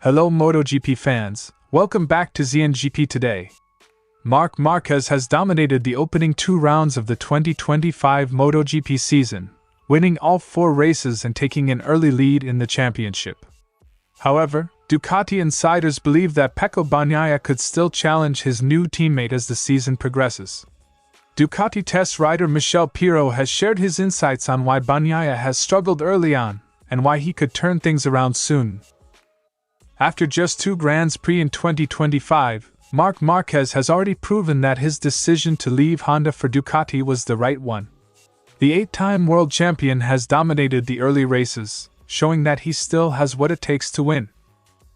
Hello MotoGP fans, welcome back to ZNGP Today. Marc Márquez has dominated the opening 2 rounds of the 2025 MotoGP season, winning all 4 races and taking an early lead in the championship. However, Ducati insiders believe that Pecco Bagnaia could still challenge his new teammate as the season progresses. Ducati test rider Michele Pirro has shared his insights on why Bagnaia has struggled early on, and why he could turn things around soon. After just 2 Grands Prix in 2025, Marc Márquez has already proven that his decision to leave Honda for Ducati was the right one. The 8-time world champion has dominated the early races, showing that he still has what it takes to win.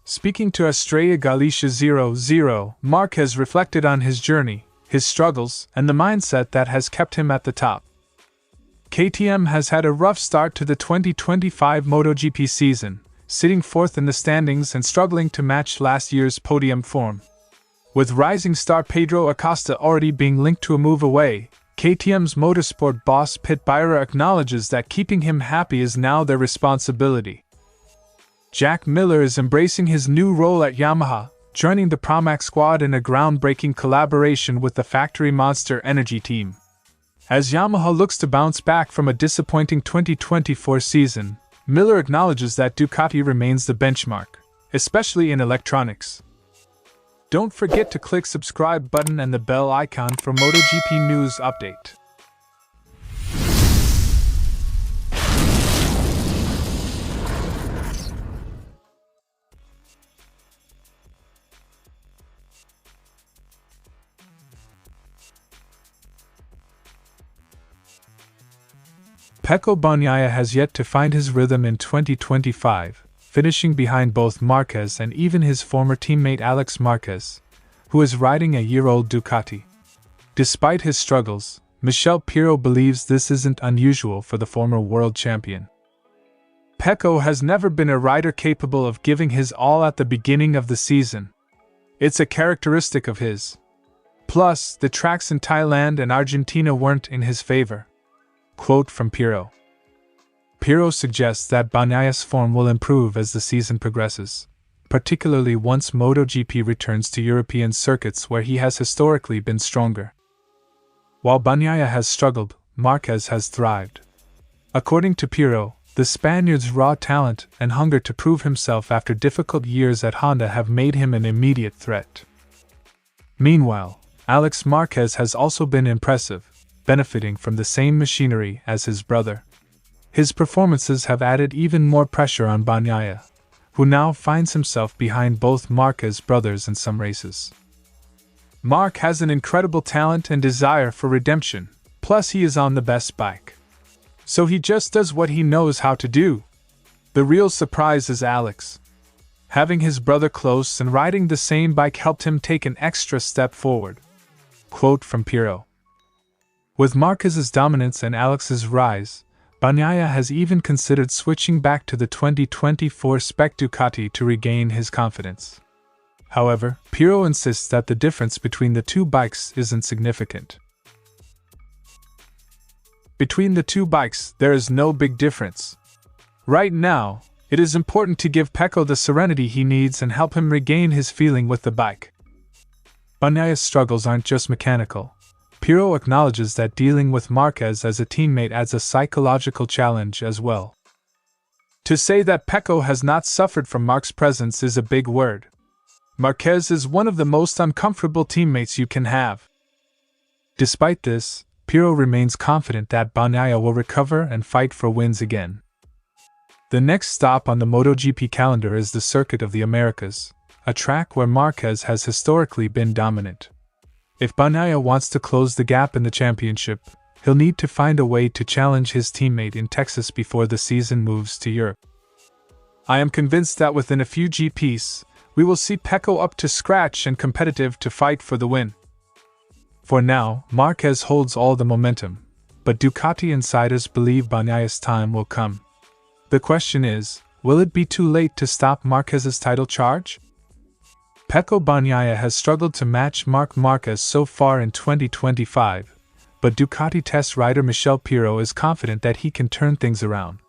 Speaking to Estrella Galicia 00, Márquez reflected on his journey, his struggles, and the mindset that has kept him at the top. KTM has had a rough start to the 2025 MotoGP season, sitting 4th in the standings and struggling to match last year's podium form. With rising star Pedro Acosta already being linked to a move away, KTM's motorsport boss Pecco Bagnaia acknowledges that keeping him happy is now their responsibility. Jack Miller is embracing his new role at Yamaha, joining the Pramac squad in a groundbreaking collaboration with the factory Monster Energy team. As Yamaha looks to bounce back from a disappointing 2024 season, Miller acknowledges that Ducati remains the benchmark, especially in electronics. Don't forget to click subscribe button and the bell icon for MotoGP news update. Pecco Bagnaia has yet to find his rhythm in 2025, finishing behind both Marquez and even his former teammate Alex Marquez, who is riding a year-old Ducati. Despite his struggles, Michele Pirro believes this isn't unusual for the former world champion. Pecco has never been a rider capable of giving his all at the beginning of the season. It's a characteristic of his. Plus, the tracks in Thailand and Argentina weren't in his favor. Quote from Pirro. Pirro suggests that Bagnaia's form will improve as the season progresses, particularly once MotoGP returns to European circuits where he has historically been stronger. While Bagnaia has struggled, Marquez has thrived. According to Pirro, the Spaniard's raw talent and hunger to prove himself after difficult years at Honda have made him an immediate threat. Meanwhile, Alex Marquez has also been impressive, benefiting from the same machinery as his brother. His performances have added even more pressure on Bagnaia, who now finds himself behind both Marquez brothers in some races. Marc has an incredible talent and desire for redemption, plus he is on the best bike. So he just does what he knows how to do. The real surprise is Alex. Having his brother close and riding the same bike helped him take an extra step forward. Quote from Pirro. With Marquez's dominance and Alex's rise, Bagnaia has even considered switching back to the 2024 spec Ducati to regain his confidence. However, Pirro insists that the difference between the two bikes isn't significant. Between the two bikes, there is no big difference. Right now, it is important to give Pecco the serenity he needs and help him regain his feeling with the bike. Bagnaia's struggles aren't just mechanical. Pirro acknowledges that dealing with Marquez as a teammate adds a psychological challenge as well. To say that Pecco has not suffered from Marc's presence is a big word. Marquez is one of the most uncomfortable teammates you can have. Despite this, Pirro remains confident that Bagnaia will recover and fight for wins again. The next stop on the MotoGP calendar is the Circuit of the Americas, a track where Marquez has historically been dominant. If Bagnaia wants to close the gap in the championship, he'll need to find a way to challenge his teammate in Texas before the season moves to Europe. I am convinced that within a few GPs, we will see Pecco up to scratch and competitive to fight for the win. For now, Marquez holds all the momentum, but Ducati insiders believe Bagnaia's time will come. The question is, will it be too late to stop Marquez's title charge? Pecco Bagnaia has struggled to match Marc Márquez so far in 2025, but Ducati test rider Michele Pirro is confident that he can turn things around.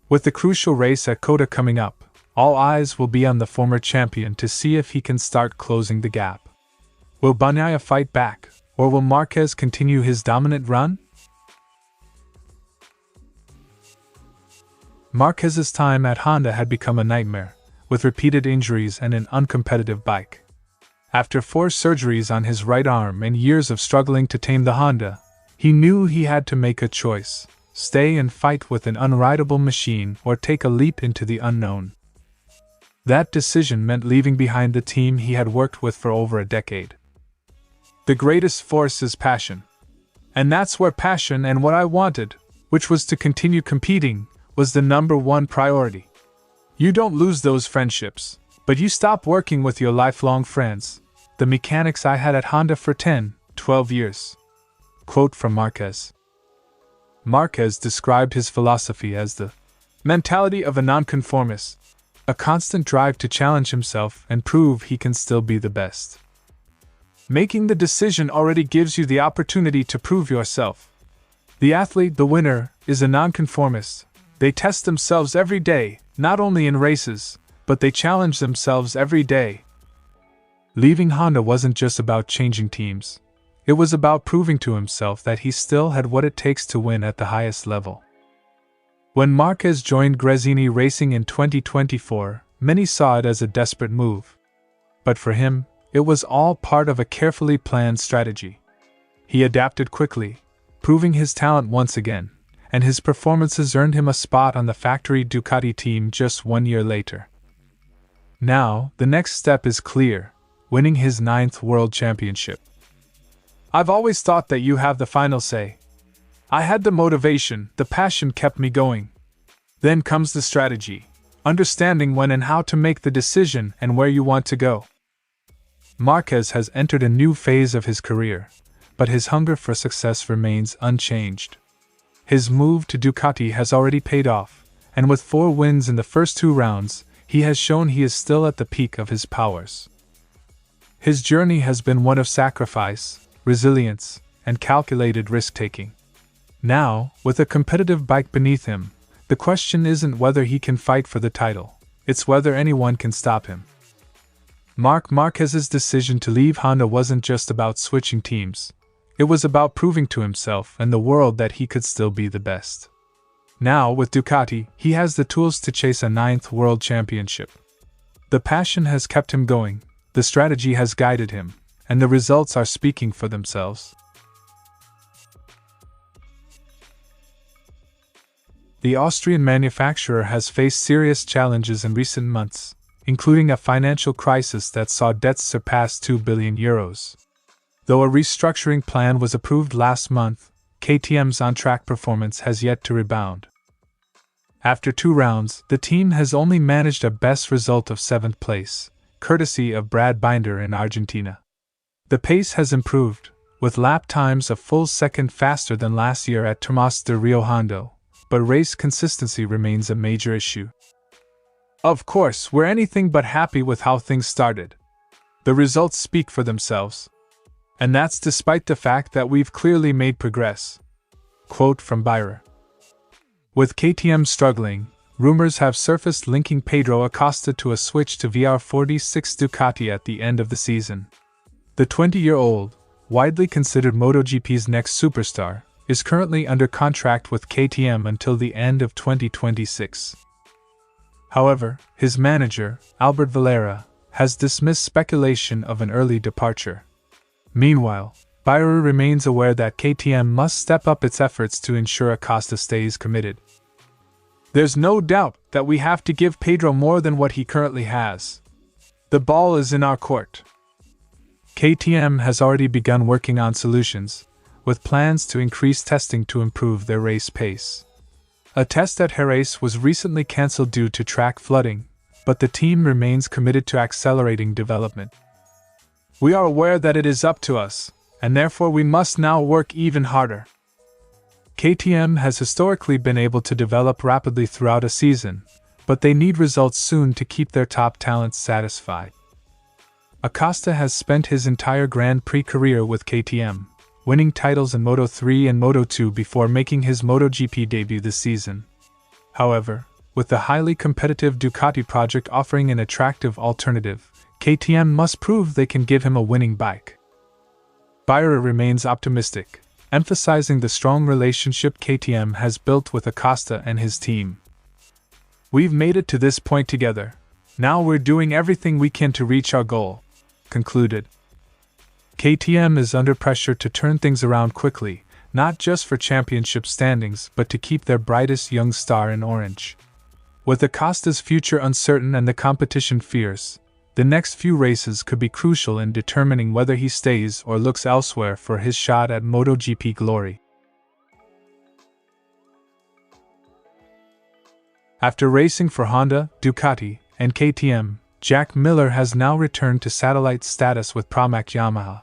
With the crucial race at Kota coming up, all eyes will be on the former champion to see if he can start closing the gap. Will Bagnaia fight back, or will Marquez continue his dominant run? Marquez's time at Honda had become a nightmare, with repeated injuries and an uncompetitive bike. After 4 surgeries on his right arm and years of struggling to tame the Honda, he knew he had to make a choice: stay and fight with an unrideable machine or take a leap into the unknown. That decision meant leaving behind the team he had worked with for over a decade. The greatest force is passion. And that's where passion and what I wanted, which was to continue competing, was the #1 priority. You don't lose those friendships, but you stop working with your lifelong friends, the mechanics I had at Honda for 10, 12 years. Quote from Marquez. Marquez described his philosophy as the mentality of a nonconformist, a constant drive to challenge himself and prove he can still be the best. Making the decision already gives you the opportunity to prove yourself. The athlete, the winner, is a nonconformist. They test themselves every day, not only in races, but they challenge themselves every day. Leaving Honda wasn't just about changing teams. It was about proving to himself that he still had what it takes to win at the highest level. When Marquez joined Gresini Racing in 2024, many saw it as a desperate move. But for him, it was all part of a carefully planned strategy. He adapted quickly, proving his talent once again, and his performances earned him a spot on the factory Ducati team just 1 year later. Now, the next step is clear: winning his 9th World Championship. I've always thought that you have the final say. I had the motivation, the passion kept me going. Then comes the strategy, understanding when and how to make the decision and where you want to go. Marquez has entered a new phase of his career, but his hunger for success remains unchanged. His move to Ducati has already paid off, and with 4 wins in the first 2 rounds, he has shown he is still at the peak of his powers. His journey has been one of sacrifice, resilience, and calculated risk-taking. Now, with a competitive bike beneath him, the question isn't whether he can fight for the title, it's whether anyone can stop him. Marc Márquez's decision to leave Honda wasn't just about switching teams. It was about proving to himself and the world that he could still be the best. Now, with Ducati, he has the tools to chase a 9th World Championship. The passion has kept him going, the strategy has guided him, and the results are speaking for themselves. The Austrian manufacturer has faced serious challenges in recent months, including a financial crisis that saw debts surpass €2 billion. Though a restructuring plan was approved last month, KTM's on-track performance has yet to rebound. After 2 rounds, the team has only managed a best result of 7th place, courtesy of Brad Binder in Argentina. The pace has improved, with lap times a full second faster than last year at Termas de Rio Hondo, but race consistency remains a major issue. Of course, we're anything but happy with how things started. The results speak for themselves. And that's despite the fact that we've clearly made progress. Quote from Binder. With KTM struggling, rumors have surfaced linking Pedro Acosta to a switch to VR46 Ducati at the end of the season. The 20-year-old, widely considered MotoGP's next superstar, is currently under contract with KTM until the end of 2026. However, his manager, Albert Valera, has dismissed speculation of an early departure. Meanwhile, Binder remains aware that KTM must step up its efforts to ensure Acosta stays committed. There's no doubt that we have to give Pedro more than what he currently has. The ball is in our court. KTM has already begun working on solutions, with plans to increase testing to improve their race pace. A test at Jerez was recently cancelled due to track flooding, but the team remains committed to accelerating development. We are aware that it is up to us, and therefore we must now work even harder. KTM has historically been able to develop rapidly throughout a season, but they need results soon to keep their top talents satisfied. Acosta has spent his entire Grand Prix career with KTM, winning titles in Moto3 and Moto2 before making his MotoGP debut this season. However, with the highly competitive Ducati project offering an attractive alternative, KTM must prove they can give him a winning bike. Pirro remains optimistic, emphasizing the strong relationship KTM has built with Acosta and his team. "We've made it to this point together. Now we're doing everything we can to reach our goal," concluded. KTM is under pressure to turn things around quickly, not just for championship standings but to keep their brightest young star in orange. With Acosta's future uncertain and the competition fierce, the next few races could be crucial in determining whether he stays or looks elsewhere for his shot at MotoGP glory. After racing for Honda, Ducati, and KTM, Jack Miller has now returned to satellite status with Pramac Yamaha.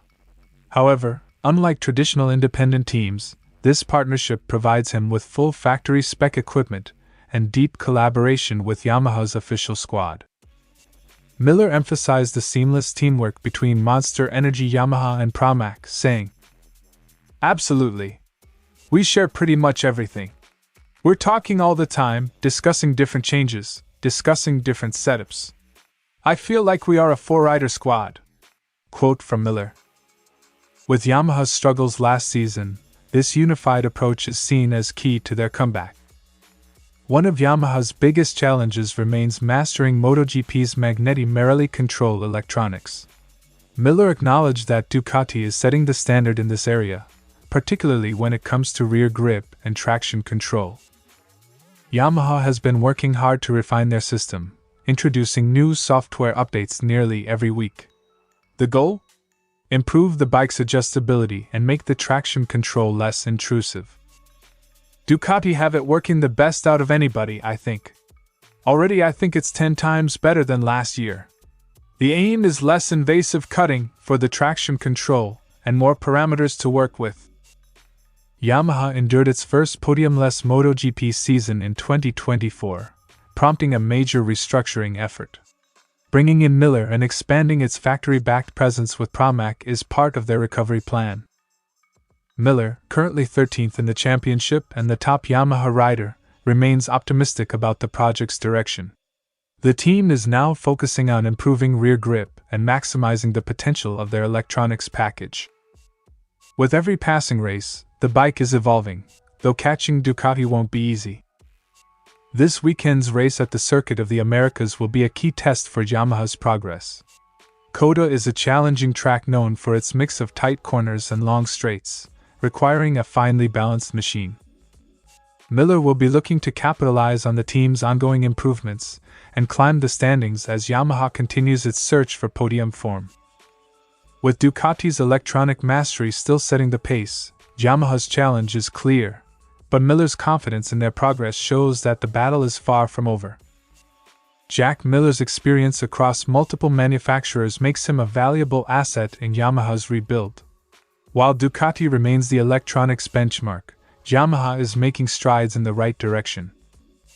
However, unlike traditional independent teams, this partnership provides him with full factory spec equipment and deep collaboration with Yamaha's official squad. Miller emphasized the seamless teamwork between Monster Energy Yamaha and Pramac, saying, "Absolutely. We share pretty much everything. We're talking all the time, discussing different changes, discussing different setups. I feel like we are a four-rider squad." Quote from Miller. With Yamaha's struggles last season, this unified approach is seen as key to their comeback. One of Yamaha's biggest challenges remains mastering MotoGP's magnetic control electronics. Miller acknowledged that Ducati is setting the standard in this area, particularly when it comes to rear grip and traction control. Yamaha has been working hard to refine their system, introducing new software updates nearly every week. The goal? Improve the bike's adjustability and make the traction control less intrusive. Ducati have it working the best out of anybody, I think. Already I think it's 10 times better than last year. The aim is less invasive cutting for the traction control and more parameters to work with. Yamaha endured its first podiumless MotoGP season in 2024, prompting a major restructuring effort. Bringing in Miller and expanding its factory-backed presence with Pramac is part of their recovery plan. Miller, currently 13th in the championship and the top Yamaha rider, remains optimistic about the project's direction. The team is now focusing on improving rear grip and maximizing the potential of their electronics package. With every passing race, the bike is evolving, though catching Ducati won't be easy. This weekend's race at the Circuit of the Americas will be a key test for Yamaha's progress. COTA is a challenging track known for its mix of tight corners and long straights, requiring a finely balanced machine. Miller will be looking to capitalize on the team's ongoing improvements and climb the standings as Yamaha continues its search for podium form. With Ducati's electronic mastery still setting the pace, Yamaha's challenge is clear, but Miller's confidence in their progress shows that the battle is far from over. Jack Miller's experience across multiple manufacturers makes him a valuable asset in Yamaha's rebuild. While Ducati remains the electronics benchmark, Yamaha is making strides in the right direction.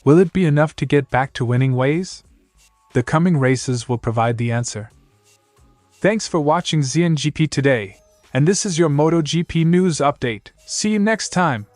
Will it be enough to get back to winning ways? The coming races will provide the answer. Thanks for watching ZNGP Today, and this is your MotoGP news update. See you next time.